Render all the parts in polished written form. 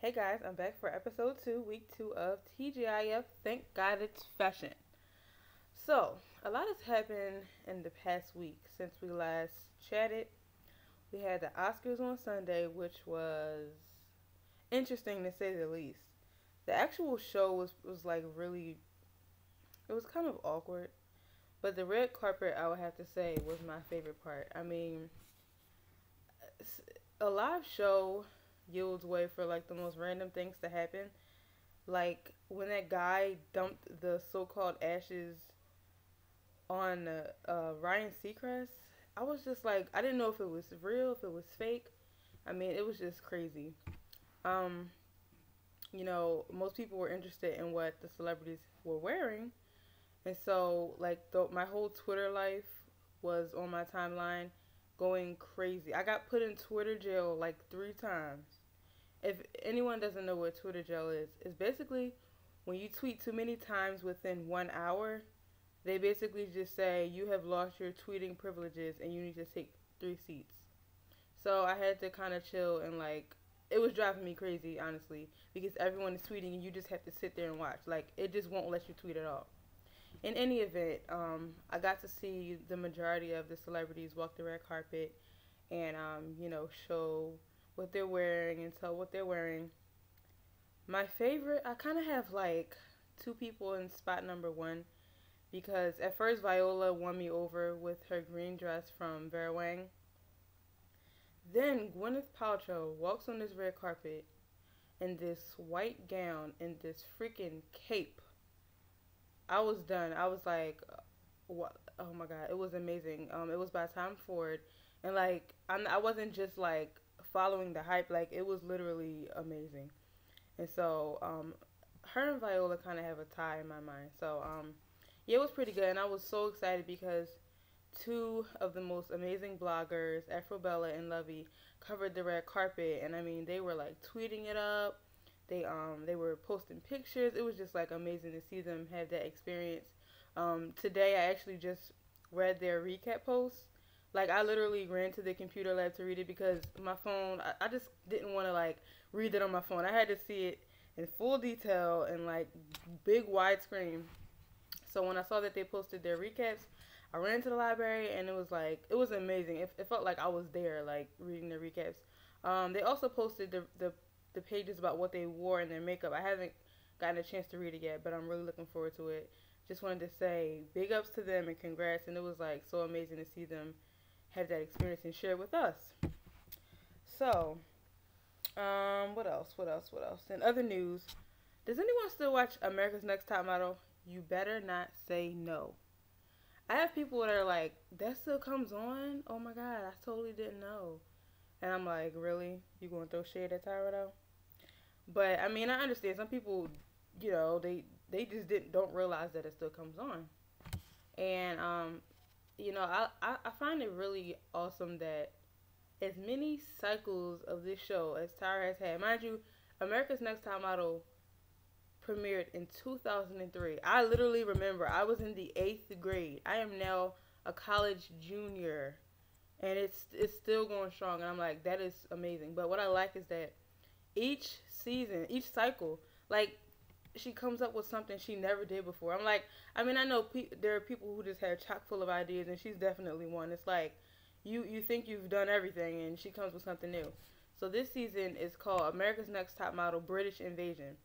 Hey guys, I'm back for episode 2, week 2 of TGIF. Thank God it's fashion. So, a lot has happened in the past week since we last chatted. We had the Oscars on Sunday, which was interesting to say the least. The actual show was like really, it was kind of awkward. But the red carpet, I would have to say, was my favorite part. I mean, a live show yields way for like the most random things to happen. Like when that guy dumped the so-called ashes on Ryan Seacrest, I was just like, I didn't know if it was real, if it was fake. I mean, it was just crazy. Um, Most people were interested in what the celebrities were wearing, and so like my whole Twitter life was on my timeline going crazy. I got put in Twitter jail like 3 times. If anyone doesn't know what Twitter jail is, it's basically when you tweet too many times within 1 hour, they basically just say you have lost your tweeting privileges and you need to take 3 seats. So I had to kind of chill and like it was driving me crazy honestly because everyone is tweeting and you just have to sit there and watch. Like it just won't let you tweet at all. In any event, I got to see the majority of the celebrities walk the red carpet and show what they're wearing and tell what they're wearing. My favorite, I kind of have like two people in spot number one because at first Viola won me over with her green dress from Vera Wang. Then Gwyneth Paltrow walks on this red carpet in this white gown and this freaking cape. I was done. I was like, what? Oh my god, it was amazing. It was by Tom Ford, and like I wasn't just like following the hype. Like it was literally amazing. And so, her and Viola kind of have a tie in my mind. So, yeah, it was pretty good, and I was so excited because two of the most amazing bloggers, Afrobella and Lovey, covered the red carpet, and I mean, they were like tweeting it up. They were posting pictures. It was just like amazing to see them have that experience. Today, I actually just read their recap post. Like I literally ran to the computer lab to read it because my phone. I just didn't want to like read it on my phone. I had to see it in full detail and like big widescreen. So when I saw that they posted their recaps, I ran to the library and it was like it was amazing. It felt like I was there, like reading the recaps. They also posted the pages about what they wore and their makeup. I haven't gotten a chance to read it yet, but I'm really looking forward to it. Just wanted to say big ups to them and congrats, and it was like so amazing to see them have that experience and share it with us. So, what else? What else? What else? In other news, does anyone still watch America's Next Top Model? You better not say no. I have people that are like, that still comes on? Oh my god, I totally didn't know. And I'm like, really? You gonna throw shade at Tyra though? But I mean, I understand some people, they just didn't don't realize that it still comes on. And I find it really awesome that as many cycles of this show as Tyra has had, mind you, America's Next Top Model premiered in 2003. I literally remember I was in the 8th grade. I am now a college junior, and it's still going strong. And I'm like, that is amazing. But what I like is that each season, each cycle, like she comes up with something she never did before. I'm like, I mean, I know there are people who just have chock full of ideas, and she's definitely one. It's like you think you've done everything, and she comes with something new. So this season is called America's Next Top Model British Invasion.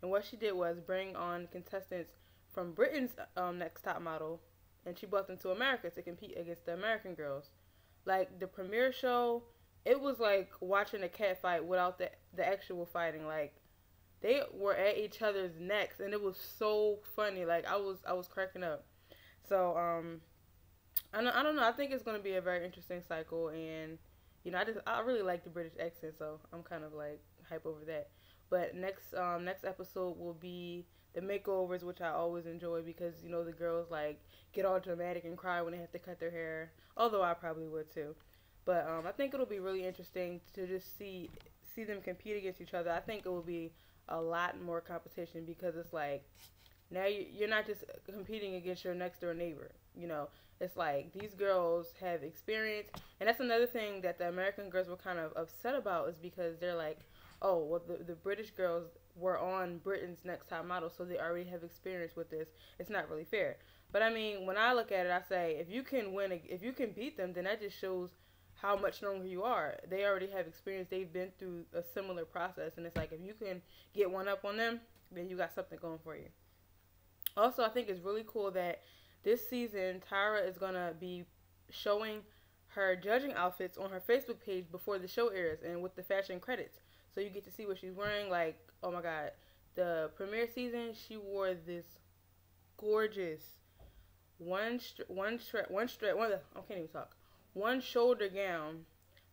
And what she did was bring on contestants from Britain's Next Top Model, and she brought them to America to compete against the American girls. Like the premiere show, it was like watching a cat fight without the actual fighting. Like they were at each other's necks, and it was so funny. Like I was cracking up. So I don't know. I think it's gonna be a very interesting cycle, and I really like the British accent, so I'm kind of like hype over that. But next episode will be the makeovers, which I always enjoy because the girls like get all dramatic and cry when they have to cut their hair. Although I probably would too. But I think it'll be really interesting to just see them compete against each other. I think it will be a lot more competition because it's like now you're not just competing against your next door neighbor. It's like these girls have experience, and that's another thing that the American girls were kind of upset about is because they're like, oh, well, the British girls were on Britain's Next Top Model, so they already have experience with this. It's not really fair. But I mean, when I look at it, I say if you can win, if you can beat them, then that just shows how much stronger you are. They already have experience. They've been through a similar process, and it's like if you can get one up on them, then you got something going for you. Also, I think it's really cool that this season Tyra is gonna be showing her judging outfits on her Facebook page before the show airs and with the fashion credits. So you get to see what she's wearing. Like, oh my god, the premiere season she wore this gorgeous I can't even talk. One shoulder gown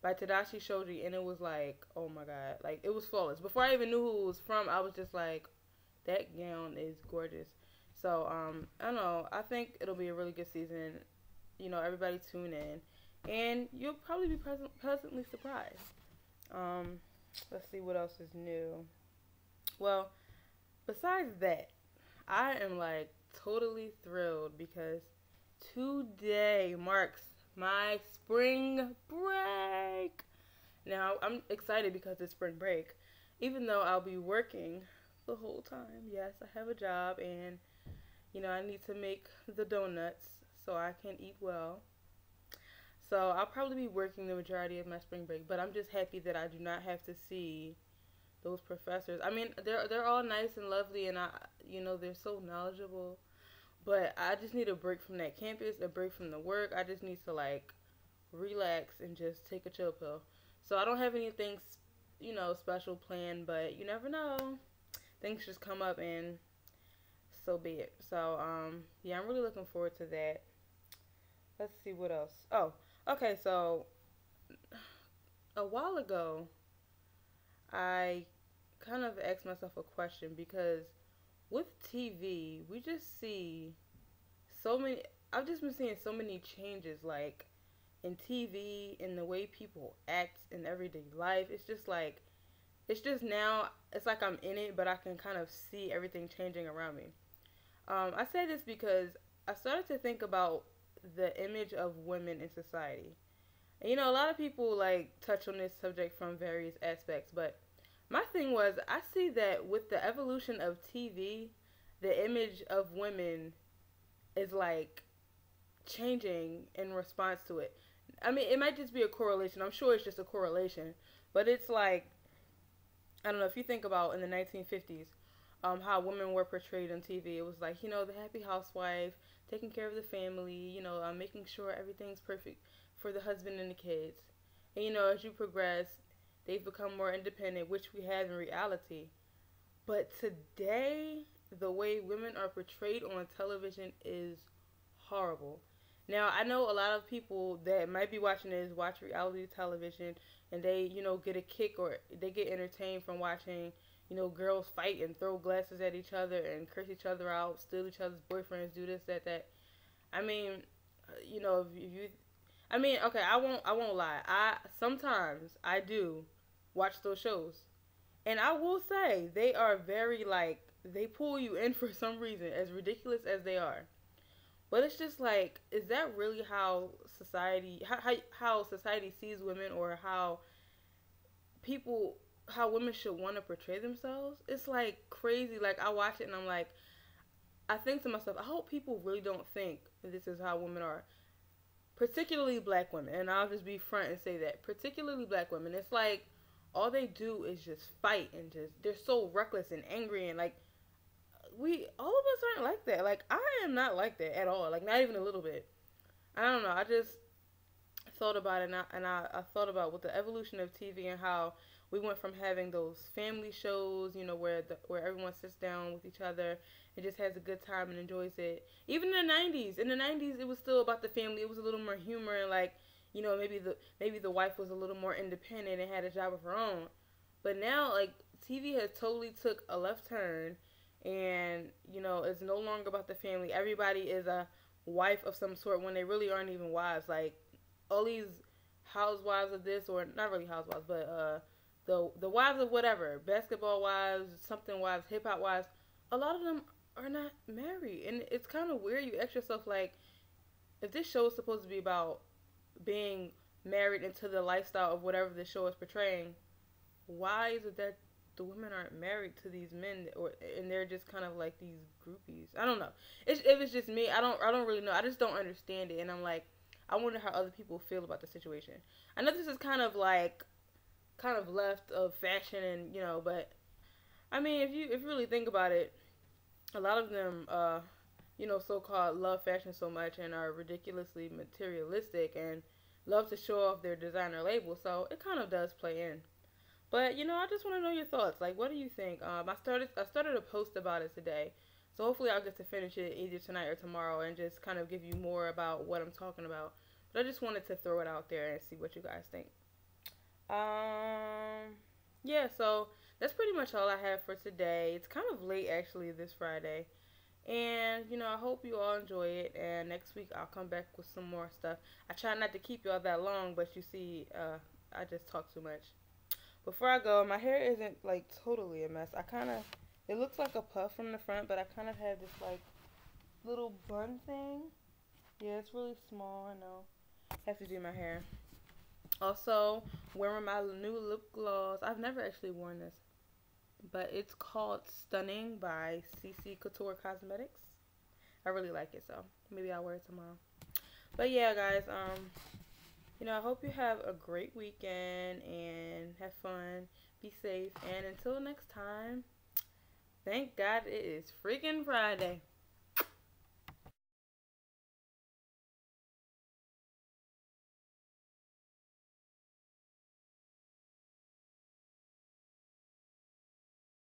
by Tadashi Shoji, and it was like, oh my god, like it was flawless. Before I even knew who it was from, I was just like, that gown is gorgeous. So I don't know. I think it'll be a really good season. You know, everybody tune in, and you'll probably be pleasantly surprised. Let's see what else is new. Well, besides that, I am like totally thrilled because today marks my spring break. Now, I'm excited because it's spring break, even though I'll be working the whole time. Yes, I have a job, and you know, I need to make the donuts so I can eat well. So I'll probably be working the majority of my spring break, but I'm just happy that I do not have to see those professors. I mean, they're all nice and lovely, and they're so knowledgeable. But I just need a break from that campus, a break from the work. I just need to like relax and just take a chill pill. So I don't have anything, special planned, but you never know. Things just come up, and so be it. So yeah, I'm really looking forward to that. Let's see what else. Oh, okay. So a while ago, I kind of asked myself a question because with TV, we just see so many. I've just been seeing so many changes, like in TV, in the way people act in everyday life. It's just now. It's like I'm in it, but I can kind of see everything changing around me. I say this because I started to think about the image of women in society. And, a lot of people like touch on this subject from various aspects, but my thing was I see that with the evolution of TV, the image of women is like changing in response to it. I mean, it might just be a correlation. I'm sure it's just a correlation, but it's like I don't know if you think about in the 1950s, how women were portrayed on TV. It was like the happy housewife, taking care of the family, making sure everything's perfect for the husband and the kids. And as you progress, they've become more independent, which we have in reality. But today, the way women are portrayed on television is horrible. Now, I know a lot of people that might be watching this watch reality television, and they, get a kick or they get entertained from watching, girls fight and throw glasses at each other and curse each other out, steal each other's boyfriends, do this, that. I mean, if you, I mean, okay, I won't lie. Sometimes I do watch those shows, and I will say they are very like they pull you in for some reason, as ridiculous as they are. But it's just like, is that really how how society sees women, or people how women should want to portray themselves? It's like crazy. Like I watch it and I'm like, I think to myself, I hope people really don't think that this is how women are, particularly black women. And I'll just be front and say that, particularly black women. It's like all they do is just fight and just they're so reckless and angry, and like we all of us aren't like that. Like I am not like that at all. Like not even a little bit. I don't know. I just thought about it, and I thought about with the evolution of TV and how we went from having those family shows, where everyone sits down with each other and just has a good time and enjoys it. Even in the 90s, it was still about the family. It was a little more humor, and like, maybe the wife was a little more independent and had a job of her own. But now, like, TV has totally took a left turn, and it's no longer about the family. Everybody is a wife of some sort when they really aren't even wives. Like all these housewives of this, or not really housewives, but the wives of whatever, basketball wives, something wives, hip hop wives, a lot of them are not married, and it's kind of weird. You ask yourself, like, if this show is supposed to be about being married into the lifestyle of whatever the show is portraying, why is it that the women aren't married to these men, or and they're just kind of like these groupies? I don't know. If it's just me, I don't really know. I just don't understand it, and I'm like, I wonder how other people feel about the situation. I know this is kind of left of fashion, and but I mean, if you really think about it, a lot of them, so-called love fashion so much and are ridiculously materialistic and love to show off their designer label. So it kind of does play in. But I just want to know your thoughts. Like, what do you think? I started a post about it today, so hopefully I'll get to finish it either tonight or tomorrow and just kind of give you more about what I'm talking about. But I just wanted to throw it out there and see what you guys think. Um, yeah. So that's pretty much all I have for today. It's kind of late actually this Friday. And, I hope you all enjoy it. And next week I'll come back with some more stuff. I try not to keep y'all that long, but you see, I just talk too much. Before I go, my hair isn't like totally a mess. It looks like a puff from the front, but I kind of have this like little bun thing. Yeah, it's really small, I know. Have to do my hair. Also, wearing my new lip gloss. I've never actually worn this, but it's called Stunning by CC Couture Cosmetics. I really like it, so maybe I'll wear it tomorrow. But yeah, guys, I hope you have a great weekend and have fun. Be safe, and until next time, thank God it is freaking Friday.